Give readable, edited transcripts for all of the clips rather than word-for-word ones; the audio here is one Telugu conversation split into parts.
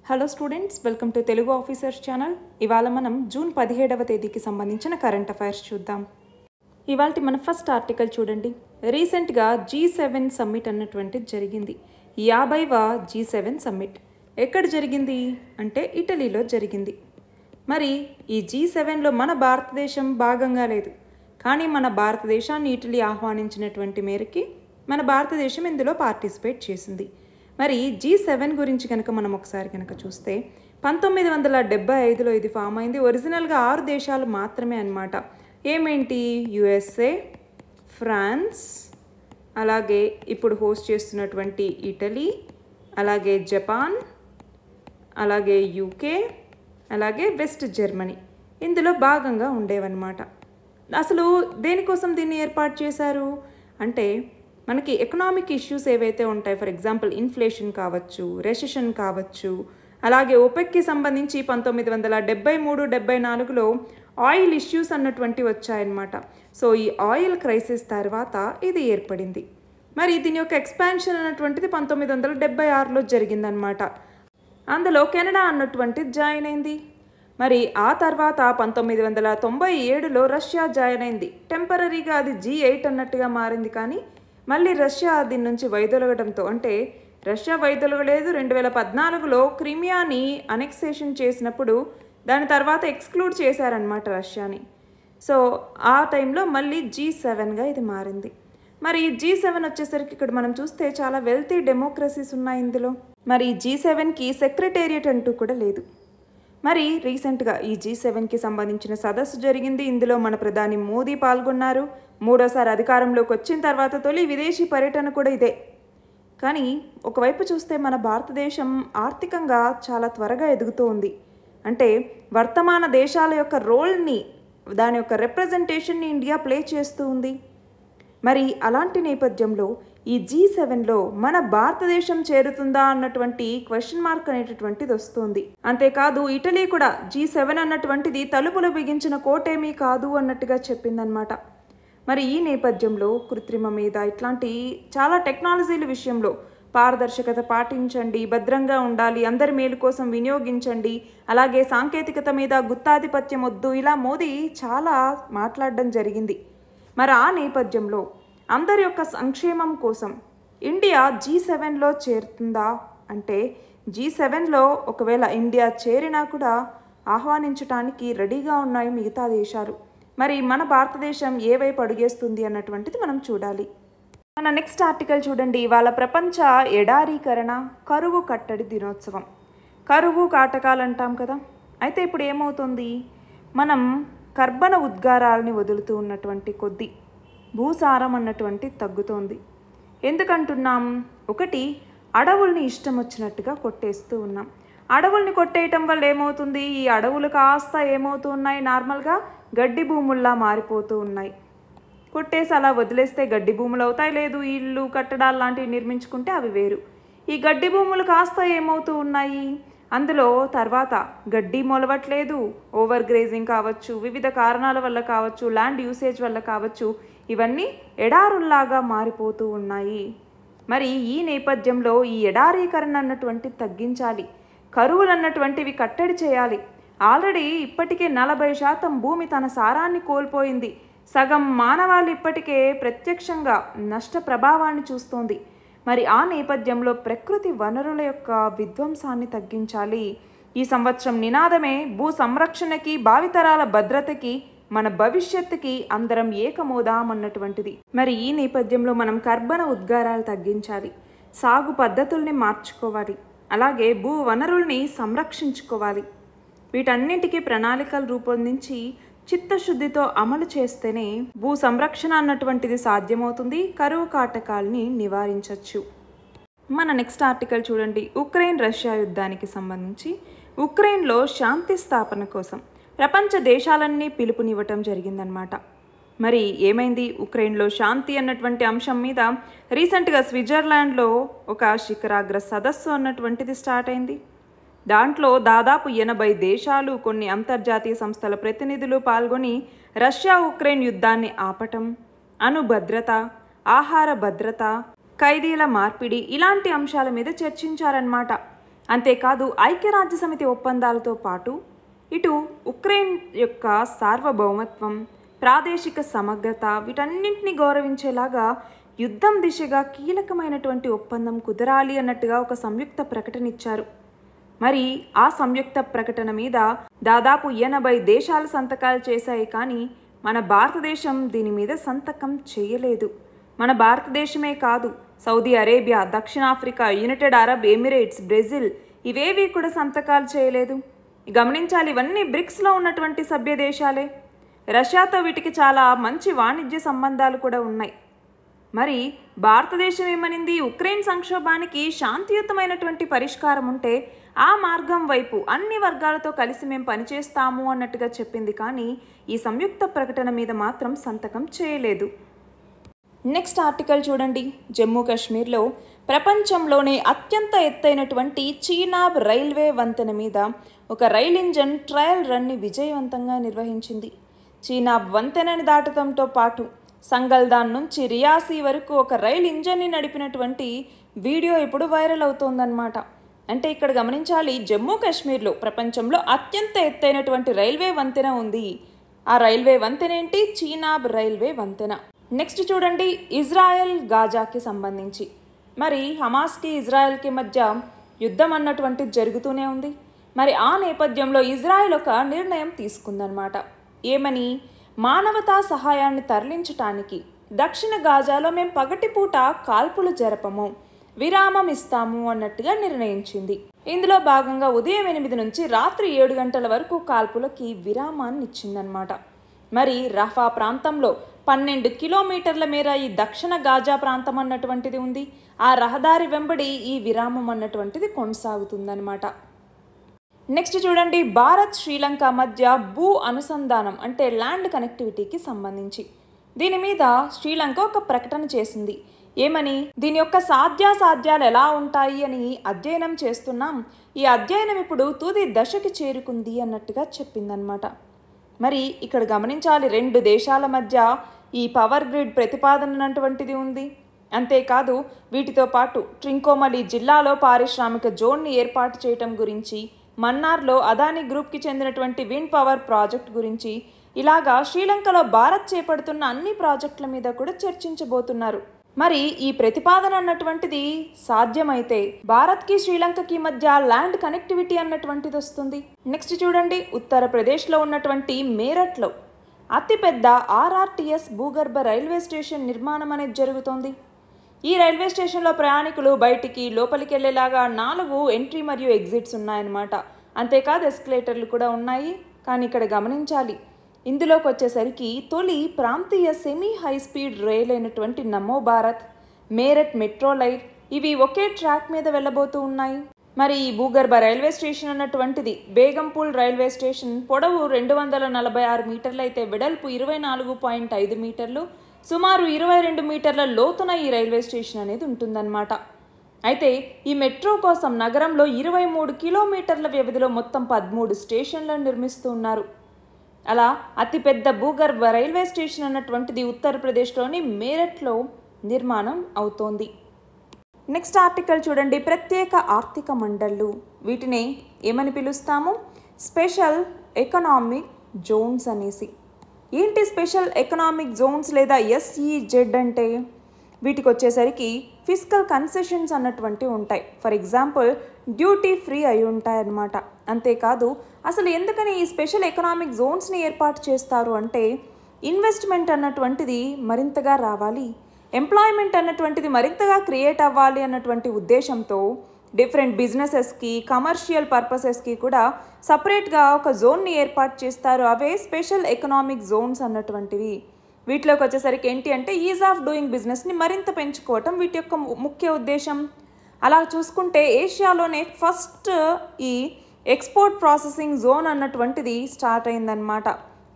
Hello students, welcome to Telugu officers channel. ఇవాళ మనం జూన్ 17వ తేదీకి సంబంధించిన కరెంట్ అఫైర్స్ చూద్దాం. ఇవాళ మన ఫస్ట్ ఆర్టికల్ చూడండి. రీసెంట్గా G7 సమ్మిట్ అన్నటువంటిది జరిగింది. 50వ G7 సమ్మిట్ ఎక్కడ జరిగింది అంటే ఇటలీలో జరిగింది. మరి ఈ G7లో మన భారతదేశం భాగంగా లేదు, కానీ మన భారతదేశాన్ని ఇటలీ ఆహ్వానించినటువంటి మేరకి మన భారతదేశం ఇందులో పార్టిసిపేట్ చేసింది. మరి G7 గురించి కనుక మనం ఒకసారి కనుక చూస్తే 1975లో ఇది ఫామ్ అయింది. ఒరిజినల్గా 6 దేశాలు మాత్రమే అన్నమాట. ఏమేంటి? USA, ఫ్రాన్స్, అలాగే ఇప్పుడు హోస్ట్ చేస్తున్నటువంటి ఇటలీ, అలాగే జపాన్, అలాగే UK, అలాగే వెస్ట్ జర్మనీ ఇందులో భాగంగా ఉండేవన్నమాట. అసలు దేనికోసం దీన్ని ఏర్పాటు చేశారు అంటే మనకి ఎకనామిక్ ఇష్యూస్ ఏవైతే ఉంటాయి, ఫర్ ఎగ్జాంపుల్ ఇన్ఫ్లేషన్ కావచ్చు, రెసెషన్ కావచ్చు, అలాగే OPECకి సంబంధించి 1973-74లో ఆయిల్ ఇష్యూస్ అన్నటువంటి వచ్చాయన్నమాట. సో ఈ ఆయిల్ క్రైసిస్ తర్వాత ఇది ఏర్పడింది. మరి దీని యొక్క ఎక్స్పాన్షన్ అన్నటువంటిది 1976లో జరిగిందనమాట. అందులో కెనడా అన్నటువంటిది జాయిన్ అయింది. మరి ఆ తర్వాత 1997లో రష్యా జాయిన్ అయింది. టెంపరీగా అది G8 అన్నట్టుగా మారింది, కానీ మళ్ళీ రష్యా దీని నుంచి వైదొలగడంతో, అంటే రష్యా వైదొలగలేదు, 2014లో క్రిమియాని అనెక్సేషన్ చేసినప్పుడు దాని తర్వాత ఎక్స్క్లూడ్ చేశారనమాట రష్యాని. సో ఆ టైంలో మళ్ళీ G7గా ఇది మారింది. మరి G7 వచ్చేసరికి ఇక్కడ మనం చూస్తే చాలా వెల్తీ డెమోక్రసీస్ ఉన్నాయి ఇందులో. మరి G7కి సెక్రటేరియట్ అంటూ కూడా లేదు. మరి రీసెంట్గా ఈ G7కి సంబంధించిన సదస్సు జరిగింది. ఇందులో మన ప్రధాని మోదీ పాల్గొన్నారు. 3వ అధికారంలోకి వచ్చిన తర్వాత తొలి విదేశీ పర్యటన కూడా ఇదే. కానీ ఒకవైపు చూస్తే మన భారతదేశం ఆర్థికంగా చాలా త్వరగా ఎదుగుతూ ఉంది. అంటే వర్తమాన దేశాల యొక్క రోల్ని, దాని యొక్క రిప్రజెంటేషన్ని ఇండియా ప్లే చేస్తూ ఉంది. మరి అలాంటి నేపథ్యంలో ఈ G7లో మన భారతదేశం చేరుతుందా అన్నటువంటి క్వశ్చన్ మార్క్ అనేటటువంటిది వస్తుంది. అంతేకాదు ఇటలీ కూడా G7 అన్నటువంటిది తలుపులు బిగించిన కోటేమీ కాదు అన్నట్టుగా చెప్పిందనమాట. మరి ఈ నేపథ్యంలో కృత్రిమ మీద ఇట్లాంటి చాలా టెక్నాలజీల విషయంలో పారదర్శకత పాటించండి, భద్రంగా ఉండాలి, అందరి మేలు కోసం వినియోగించండి, అలాగే సాంకేతికత మీద గుత్తాధిపత్యం వద్దు, ఇలా మోదీ చాలా మాట్లాడడం జరిగింది. మరి ఆ నేపథ్యంలో అందరి యొక్క సంక్షేమం కోసం ఇండియా G7లో చేరుతుందా అంటే G7లో ఒకవేళ ఇండియా చేరినా కూడా ఆహ్వానించడానికి రెడీగా ఉన్నాయి మిగతా దేశాలు. మరి మన భారతదేశం ఏ వైపు అడుగేస్తుంది అన్నటువంటిది మనం చూడాలి. మన నెక్స్ట్ ఆర్టికల్ చూడండి. ఇవాళ ప్రపంచ ఎడారీకరణ కరువు కట్టడి దినోత్సవం. కరువు కాటకాలు అంటాం కదా. అయితే ఇప్పుడు ఏమవుతుంది, మనం కర్బన ఉద్గారాలని వదులుతూ ఉన్నటువంటి కొద్దీ భూసారం అన్నటువంటి తగ్గుతోంది. ఎందుకంటున్నాం? ఒకటి, అడవుల్ని ఇష్టం వచ్చినట్టుగా కొట్టేస్తూ ఉన్నాం. అడవుల్ని కొట్టేయటం వల్ల ఏమవుతుంది, ఈ అడవులు కాస్త ఏమవుతూ ఉన్నాయి, నార్మల్గా గడ్డి భూముల్లా మారిపోతూ ఉన్నాయి. కొట్టేసి అలా వదిలేస్తే గడ్డి భూములు అవుతాయి, లేదు ఇళ్ళు కట్టడాలు లాంటివి నిర్మించుకుంటే అవి వేరు. ఈ గడ్డి భూములు కాస్త ఏమవుతూ ఉన్నాయి, అందులో తర్వాత గడ్డి మొలవట్లేదు, ఓవర్ గ్రేజింగ్ కావచ్చు, వివిధ కారణాల వల్ల కావచ్చు, ల్యాండ్ యూసేజ్ వల్ల కావచ్చు, ఇవన్నీ ఎడారుల్లాగా మారిపోతూ ఉన్నాయి. మరి ఈ నేపథ్యంలో ఈ ఎడారీకరణ అన్నటువంటి తగ్గించాలి, కరువులు అన్నటువంటివి కట్టడి చేయాలి. ఆల్రెడీ ఇప్పటికే 40% భూమి తన సారాన్ని కోల్పోయింది. సగం మానవాళి ఇప్పటికే ప్రత్యక్షంగా నష్ట ప్రభావాన్ని చూస్తోంది. మరి ఆ నేపథ్యంలో ప్రకృతి వనరుల యొక్క విధ్వంసాన్ని తగ్గించాలి. ఈ సంవత్సరం నినాదమే భూ సంరక్షణకి, భావితరాల భద్రతకి, మన భవిష్యత్తుకి అందరం ఏకమోదామన్నటువంటిది. మరి ఈ నేపథ్యంలో మనం కర్బన ఉద్గారాలు తగ్గించాలి, సాగు పద్ధతుల్ని మార్చుకోవాలి, అలాగే భూ వనరుల్ని సంరక్షించుకోవాలి. వీటన్నింటికీ ప్రణాళికలు రూపొందించి చిత్తశుద్ధితో అమలు చేస్తేనే భూ సంరక్షణ అన్నటువంటిది సాధ్యమవుతుంది, కరువు కాటకాల్ని నివారించవచ్చు. మన నెక్స్ట్ ఆర్టికల్ చూడండి. ఉక్రెయిన్ రష్యా యుద్ధానికి సంబంధించి ఉక్రెయిన్లో శాంతి స్థాపన కోసం ప్రపంచ దేశాలన్నీ పిలుపునివ్వటం జరిగిందనమాట. మరి ఏమైంది? ఉక్రెయిన్లో శాంతి అన్నటువంటి అంశం మీద రీసెంట్గా స్విట్జర్లాండ్లో ఒక శిఖరాగ్ర సదస్సు అన్నటువంటిది స్టార్ట్ అయింది. దాంట్లో దాదాపు 80 దేశాలు, కొన్ని అంతర్జాతీయ సంస్థల ప్రతినిధులు పాల్గొని రష్యా ఉక్రెయిన్ యుద్ధాన్ని ఆపటం, అణు భద్రత, ఆహార భద్రత, ఖైదీల మార్పిడి ఇలాంటి అంశాల మీద చర్చించారన్నమాట. అంతేకాదు ఐక్యరాజ్య సమితి ఒప్పందాలతో పాటు ఇటు ఉక్రెయిన్ యొక్క సార్వభౌమత్వం, ప్రాదేశిక సమగ్రత వీటన్నింటినీ గౌరవించేలాగా యుద్ధం దిశగా కీలకమైనటువంటి ఒప్పందం కుదరాలి అన్నట్టుగా ఒక సంయుక్త ప్రకటన ఇచ్చారు. మరి ఆ సంయుక్త ప్రకటన మీద దాదాపు 80 దేశాలు సంతకాలు చేశాయి, కానీ మన భారతదేశం దీని మీద సంతకం చేయలేదు. మన భారతదేశమే కాదు, సౌదీ అరేబియా, దక్షిణాఫ్రికా, యునైటెడ్ అరబ్ ఎమిరేట్స్, బ్రెజిల్ ఇవేవి కూడా సంతకాలు చేయలేదు. గమనించాలి, ఇవన్నీ బ్రిక్స్లో ఉన్నటువంటి సభ్య దేశాలే. రష్యాతో వీటికి చాలా మంచి వాణిజ్య సంబంధాలు కూడా ఉన్నాయి. మరి భారతదేశం ఏమనింది? ఉక్రెయిన్ సంక్షోభానికి శాంతియుతమైనటువంటి పరిష్కారం ఉంటే ఆ మార్గం వైపు అన్ని వర్గాలతో కలిసి మేము పనిచేస్తాము అన్నట్టుగా చెప్పింది, కానీ ఈ సంయుక్త ప్రకటన మీద మాత్రం సంతకం చేయలేదు. నెక్స్ట్ ఆర్టికల్ చూడండి. జమ్మూ కాశ్మీర్లో ప్రపంచంలోనే అత్యంత ఎత్తైనటువంటి చీనాబ్ రైల్వే వంతెన మీద ఒక రైల్ ఇంజన్ ట్రయల్ రన్ని విజయవంతంగా నిర్వహించింది. చీనాబ్ వంతెనని దాటడంతో పాటు సంగల్దాన్ నుంచి రియాసీ వరకు ఒక రైల్ ఇంజన్ని నడిపినటువంటి వీడియో ఇప్పుడు వైరల్ అవుతోందన్నమాట. అంటే ఇక్కడ గమనించాలి, జమ్మూ కాశ్మీర్లో ప్రపంచంలో అత్యంత ఎత్తైనటువంటి రైల్వే వంతెన ఉంది. ఆ రైల్వే వంతెన ఏంటి? చీనాబ్ రైల్వే వంతెన. నెక్స్ట్ చూడండి, ఇజ్రాయెల్ గాజాకి సంబంధించి మరి హమాస్కి ఇజ్రాయెల్కి మధ్య యుద్ధం అన్నటువంటిది జరుగుతూనే ఉంది. మరి ఆ నేపథ్యంలో ఇజ్రాయెల్ ఒక నిర్ణయం తీసుకుందనమాట. ఏమని? మానవతా సహాయాన్ని తరలించటానికి దక్షిణ గాజాలో మేము పగటిపూట కాల్పులు జరపము, విరామం ఇస్తాము అన్నట్టుగా నిర్ణయించింది. ఇందులో భాగంగా ఉదయం 8 నుంచి రాత్రి 7 గంటల వరకు కాల్పులకి విరామాన్ని ఇచ్చిందనమాట. మరి రఫా ప్రాంతంలో 12 కిలోమీటర్ల మేర ఈ దక్షిణ గాజా ప్రాంతం అన్నటువంటిది ఉంది. ఆ రహదారి వెంబడి ఈ విరామం అన్నటువంటిది కొనసాగుతుందన్నమాట. నెక్స్ట్ చూడండి, భారత్ శ్రీలంక మధ్య భూ అనుసంధానం అంటే ల్యాండ్ కనెక్టివిటీకి సంబంధించి దీని మీద శ్రీలంక ఒక ప్రకటన చేసింది. ఏమని? దీని యొక్క సాధ్యాసాధ్యాలు ఎలా ఉంటాయి అని అధ్యయనం చేస్తున్నాం, ఈ అధ్యయనం ఇప్పుడు తుది దశకి చేరుకుంది అన్నట్టుగా చెప్పిందనమాట. మరి ఇక్కడ గమనించాలి, 2 దేశాల మధ్య ఈ పవర్ గ్రిడ్ ప్రతిపాదన అన్నటువంటిది ఉంది. అంతేకాదు వీటితో పాటు ట్రింకోమలి జిల్లాలో పారిశ్రామిక జోన్ని ఏర్పాటు చేయటం గురించి, మన్నార్లో అదానీ గ్రూప్కి చెందినటువంటి విండ్ పవర్ ప్రాజెక్ట్ గురించి, ఇలాగా శ్రీలంకలో భారత్ చేపడుతున్న అన్ని ప్రాజెక్టుల మీద కూడా చర్చించబోతున్నారు. మరి ఈ ప్రతిపాదన అన్నటువంటిది సాధ్యమైతే భారత్కి శ్రీలంకకి మధ్య ల్యాండ్ కనెక్టివిటీ అన్నటువంటిది వస్తుంది. నెక్స్ట్ చూడండి, ఉత్తరప్రదేశ్లో ఉన్నటువంటి మేరట్లో అతిపెద్ద ఆర్ఆర్టీఎస్ భూగర్భ రైల్వే స్టేషన్ నిర్మాణం అనేది జరుగుతోంది. ఈ రైల్వే స్టేషన్లో ప్రయాణికులు బయటికి లోపలికి వెళ్ళేలాగా 4 ఎంట్రీ మరియు ఎగ్జిట్స్ ఉన్నాయన్నమాట. అంతేకాదు ఎస్కలేటర్లు కూడా ఉన్నాయి. కానీ ఇక్కడ గమనించాలి, ఇందులోకి వచ్చేసరికి తొలి ప్రాంతీయ సెమీ హై స్పీడ్ రైల్ అయినటువంటి నమో భారత్, మేరట్ మెట్రో లైట్ ఇవి ఒకే ట్రాక్ మీద వెళ్ళబోతూ ఉన్నాయి. మరి ఈ భూగర్భ రైల్వే స్టేషన్ అన్నటువంటిది బేగంపూల్ రైల్వే స్టేషన్ పొడవు 246 మీటర్లు అయితే వెడల్పు 24.5 మీటర్లు, సుమారు 22 మీటర్ల లోతున ఈ రైల్వే స్టేషన్ అనేది ఉంటుందన్నమాట. అయితే ఈ మెట్రో కోసం నగరంలో 23 కిలోమీటర్ల వ్యవధిలో మొత్తం 13 స్టేషన్లను నిర్మిస్తూ ఉన్నారు. అలా అతిపెద్ద భూగర్భ రైల్వే స్టేషన్ అన్నటువంటిది ఉత్తరప్రదేశ్లోని మేరట్లో నిర్మాణం అవుతోంది. నెక్స్ట్ ఆర్టికల్ చూడండి, ప్రత్యేక ఆర్థిక మండళ్ళు వీటిని ఏమని పిలుస్తాము? స్పెషల్ ఎకనామిక్ జోన్స్ అనేసి. ఏంటి స్పెషల్ ఎకనామిక్ జోన్స్ లేదా SEZ అంటే? వీటికి వచ్చేసరికి ఫిజికల్ కన్సెషన్స్ అన్నటువంటివి ఉంటాయి. ఫర్ ఎగ్జాంపుల్ డ్యూటీ ఫ్రీ అయి ఉంటాయి అన్నమాట. అంతేకాదు అసలు ఎందుకని ఈ స్పెషల్ ఎకనామిక్ జోన్స్ని ఏర్పాటు చేస్తారు అంటే ఇన్వెస్ట్మెంట్ అన్నటువంటిది మరింతగా రావాలి, ఎంప్లాయ్మెంట్ అన్నటువంటిది మరింతగా క్రియేట్ అవ్వాలి అన్నటువంటి ఉద్దేశంతో డిఫరెంట్ బిజినెసెస్కి, కమర్షియల్ పర్పసెస్కి కూడా సపరేట్గా ఒక జోన్ని ఏర్పాటు చేస్తారు. అవే స్పెషల్ ఎకనామిక్ జోన్స్ అన్నటువంటివి. వీటిలోకి వచ్చేసరికి ఏంటి అంటే ఈజ్ ఆఫ్ డూయింగ్ బిజినెస్ని మరింత పెంచుకోవటం వీటి యొక్క ముఖ్య ఉద్దేశం. అలా చూసుకుంటే ఏషియాలోనే ఫస్ట్ ఈ ఎక్స్పోర్ట్ ప్రాసెసింగ్ జోన్ అన్నటువంటిది స్టార్ట్ అయిందనమాట.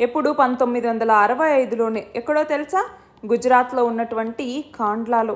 ఎప్పుడు 1965లోనే. ఎక్కడో తెలుసా? గుజరాత్లో ఉన్నటువంటి కాండ్లాలో.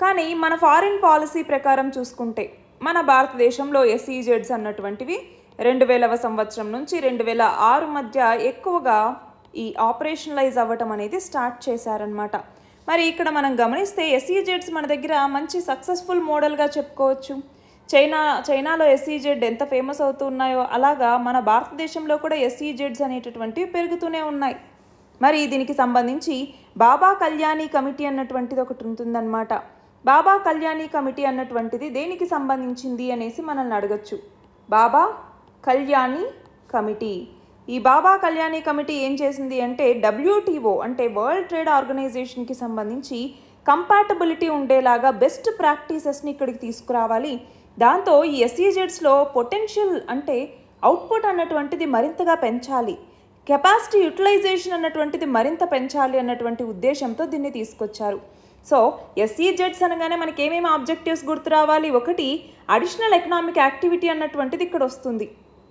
కానీ మన ఫారిన్ పాలసీ ప్రకారం చూసుకుంటే మన భారతదేశంలో SEZs అన్నటువంటివి 2000వ సంవత్సరం నుంచి 2006 మధ్య ఎక్కువగా ఈ ఆపరేషనలైజ్ అవ్వటం అనేది స్టార్ట్ చేశారనమాట. మరి ఇక్కడ మనం గమనిస్తే SEZs మన దగ్గర మంచి సక్సెస్ఫుల్ మోడల్గా చెప్పుకోవచ్చు. చైనాలో ఎస్ఈజెడ్ ఎంత ఫేమస్ అవుతున్నాయో అలాగా మన భారతదేశంలో కూడా ఎస్ఈజెడ్స్ అనేటటువంటివి పెరుగుతూనే ఉన్నాయి. మరి దీనికి సంబంధించి బాబా కళ్యాణి కమిటీ అన్నటువంటిది ఒకటి ఉంటుందన్నమాట. బాబా కళ్యాణి కమిటీ అన్నటువంటిది దేనికి సంబంధించింది అనేసి మనల్ని అడగచ్చు. బాబా కళ్యాణి కమిటీ, ఈ బాబా కళ్యాణి కమిటీ ఏం చేసింది అంటే WTO అంటే వరల్డ్ ట్రేడ్ ఆర్గనైజేషన్కి సంబంధించి కంపాటబిలిటీ ఉండేలాగా బెస్ట్ ప్రాక్టీసెస్ని ఇక్కడికి తీసుకురావాలి. దాంతో ఈ ఎస్ఈజెడ్స్లో పొటెన్షియల్ అంటే అవుట్పుట్ అన్నటువంటిది మరింతగా పెంచాలి, కెపాసిటీ యూటిలైజేషన్ అన్నటువంటిది మరింత పెంచాలి అన్నటువంటి ఉద్దేశంతో దీన్ని తీసుకొచ్చారు. సో ఎస్ఈజెడ్స్ అనగానే మనకి ఏమేమి ఆబ్జెక్టివ్స్ గుర్తు రావాలి? ఒకటి, అడిషనల్ ఎకనామిక్ యాక్టివిటీ అన్నటువంటిది ఇక్కడ వస్తుంది.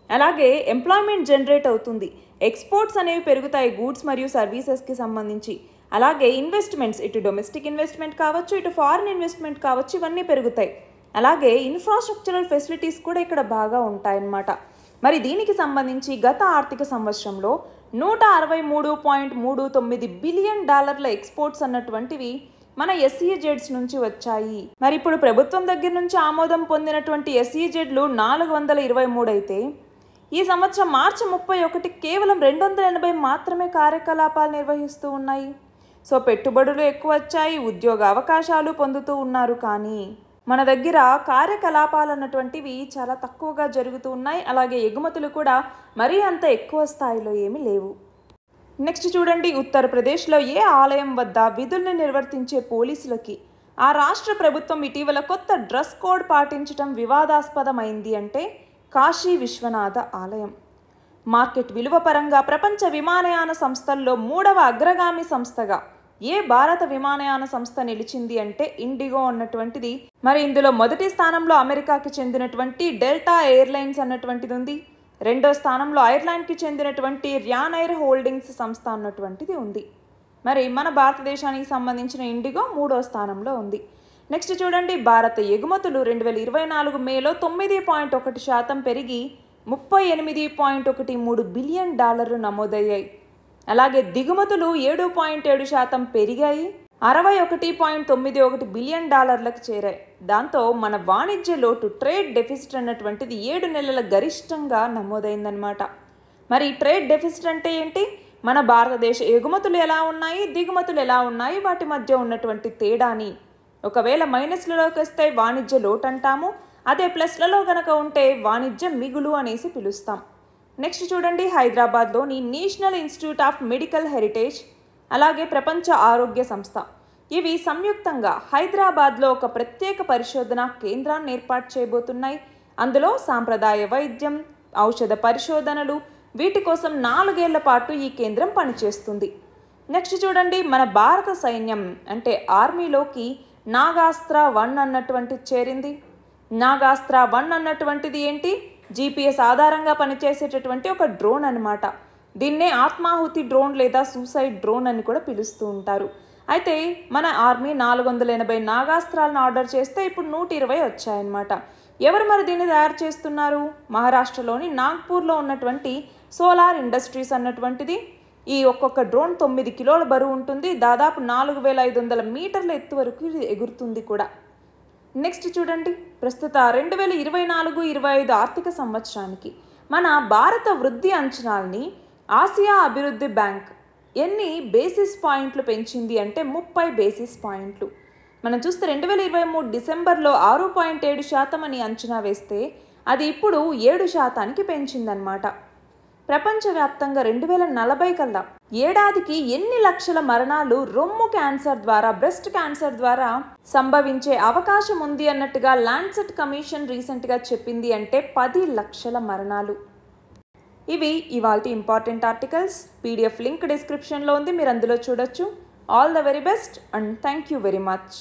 అలాగే ఎంప్లాయ్మెంట్ జనరేట్ అవుతుంది, ఎక్స్పోర్ట్స్ అనేవి పెరుగుతాయి గూడ్స్ మరియు సర్వీసెస్కి సంబంధించి. అలాగే ఇన్వెస్ట్మెంట్స్, ఇటు డొమెస్టిక్ ఇన్వెస్ట్మెంట్ కావచ్చు, ఇటు ఫారిన్ ఇన్వెస్ట్మెంట్ కావచ్చు, ఇవన్నీ పెరుగుతాయి. అలాగే ఇన్ఫ్రాస్ట్రక్చరల్ ఫెసిలిటీస్ కూడా ఇక్కడ బాగా ఉంటాయన్నమాట. మరి దీనికి సంబంధించి గత ఆర్థిక సంవత్సరంలో $163.39 బిలియన్ ఎక్స్పోర్ట్స్ అన్నటువంటివి మన ఎస్ఈజెడ్స్ నుంచి వచ్చాయి. మరి ఇప్పుడు ప్రభుత్వం దగ్గర నుంచి ఆమోదం పొందినటువంటి ఎస్ఈజెడ్లు 423 అయితే ఈ సంవత్సరం మార్చి 31 కేవలం 280 మాత్రమే కార్యకలాపాలు నిర్వహిస్తూ ఉన్నాయి. సో పెట్టుబడులు ఎక్కువ వచ్చాయి, ఉద్యోగ అవకాశాలు పొందుతూ ఉన్నారు, కానీ మన దగ్గర కార్యకలాపాలు అన్నటువంటివి చాలా తక్కువగా జరుగుతూ ఉన్నాయి. అలాగే ఎగుమతులు కూడా మరీ అంత ఎక్కువ స్థాయిలో ఏమీ లేవు. నెక్స్ట్ చూడండి, ఉత్తరప్రదేశ్లో ఏ ఆలయం వద్ద విధుల్ని నిర్వర్తించే పోలీసులకి ఆ రాష్ట్ర ప్రభుత్వం ఇటీవల కొత్త డ్రెస్ కోడ్ పాటించడం వివాదాస్పదమైంది అంటే కాశీ విశ్వనాథ ఆలయం. మార్కెట్ విలువ పరంగా ప్రపంచ విమానయాన సంస్థల్లో 3వ అగ్రగామి సంస్థగా ఏ భారత విమానయాన సంస్థ నిలిచింది అంటే ఇండిగో అన్నటువంటిది. మరి ఇందులో మొదటి స్థానంలో అమెరికాకి చెందినటువంటి డెల్టా ఎయిర్లైన్స్ అన్నటువంటిది ఉంది. రెండో స్థానంలో ఐర్లాండ్కి చెందినటువంటి ర్యానైర్ హోల్డింగ్స్ సంస్థ అన్నటువంటిది ఉంది. మరి మన భారతదేశానికి సంబంధించిన ఇండిగో 3వ స్థానంలో ఉంది. నెక్స్ట్ చూడండి, భారత ఎగుమతులు 2024 మేలో 9.1% పెరిగి $38.13 బిలియన్ నమోదయ్యాయి. అలాగే దిగుమతులు 7.7% పెరిగాయి, $61.91 బిలియన్ చేరాయి. దాంతో మన వాణిజ్య లోటు ట్రేడ్ డెఫిసిట్ అన్నటువంటిది 7 నెలల గరిష్టంగా నమోదైందనమాట. మరి ట్రేడ్ డెఫిసిట్ అంటే ఏంటి? మన భారతదేశ ఎగుమతులు ఎలా ఉన్నాయి, దిగుమతులు ఎలా ఉన్నాయి, వాటి మధ్య ఉన్నటువంటి తేడాని ఒకవేళ మైనస్లలోకి వస్తే వాణిజ్య లోటు అంటాము, అదే ప్లస్లలో కనుక ఉంటే వాణిజ్య మిగులు అనేసి పిలుస్తాం. నెక్స్ట్ చూడండి, హైదరాబాద్లోని national institute of medical heritage అలాగే ప్రపంచ ఆరోగ్య సంస్థ ఇవి సంయుక్తంగా హైదరాబాద్లో ఒక ప్రత్యేక పరిశోధన కేంద్రాన్ని ఏర్పాటు చేయబోతున్నాయి. అందులో సాంప్రదాయ వైద్యం, ఔషధ పరిశోధనలు వీటి కోసం 4 ఏళ్ల పాటు ఈ కేంద్రం పనిచేస్తుంది. నెక్స్ట్ చూడండి, మన భారత సైన్యం అంటే ఆర్మీలోకి నాగాస్త్ర 1 అన్నటువంటిది చేరింది. నాగాస్త్ర 1 అన్నటువంటిది ఏంటి? GPS ఆధారంగా పనిచేసేటటువంటి ఒక డ్రోన్ అనమాట. దీన్నే ఆత్మాహుతి డ్రోన్ లేదా సూసైడ్ డ్రోన్ అని కూడా పిలుస్తూ ఉంటారు. అయితే మన ఆర్మీ 480 నాగాస్త్రాలను ఆర్డర్ చేస్తే ఇప్పుడు 120 వచ్చాయన్నమాట. ఎవరు మరి దీన్ని తయారు చేస్తున్నారు? మహారాష్ట్రలోని నాగ్పూర్లో ఉన్నటువంటి సోలార్ ఇండస్ట్రీస్ అన్నటువంటిది. ఈ ఒక్కొక్క డ్రోన్ 9 కిలోల బరువు ఉంటుంది, దాదాపు 4500 మీటర్ల ఎత్తు వరకు ఎగురుతుంది కూడా. నెక్స్ట్ చూడండి, ప్రస్తుత 2024-25 ఆర్థిక సంవత్సరానికి మన భారత వృద్ధి అంచనాల్ని ఆసియా అభివృద్ధి బ్యాంక్ ఎన్ని బేసిస్ పాయింట్లు పెంచింది అంటే 30 బేసిస్ పాయింట్లు. మనం చూస్తే 2023 డిసెంబర్లో 6.7% అని అంచనా వేస్తే అది ఇప్పుడు 7% పెంచిందన్నమాట. ప్రపంచవ్యాప్తంగా 2040 కల్లా ఏడాదికి ఎన్ని లక్షల మరణాలు రొమ్ము క్యాన్సర్ ద్వారా, బ్రెస్ట్ క్యాన్సర్ ద్వారా సంభవించే అవకాశం ఉంది అన్నట్టుగా ల్యాన్సెట్ కమిషన్ రీసెంట్గా చెప్పింది అంటే 10 లక్షల మరణాలు. ఇవి ఇవాల్టి ఇంపార్టెంట్ ఆర్టికల్స్. PDF లింక్ డిస్క్రిప్షన్లో ఉంది, మీరు అందులో చూడొచ్చు. All the very best and thank you very much.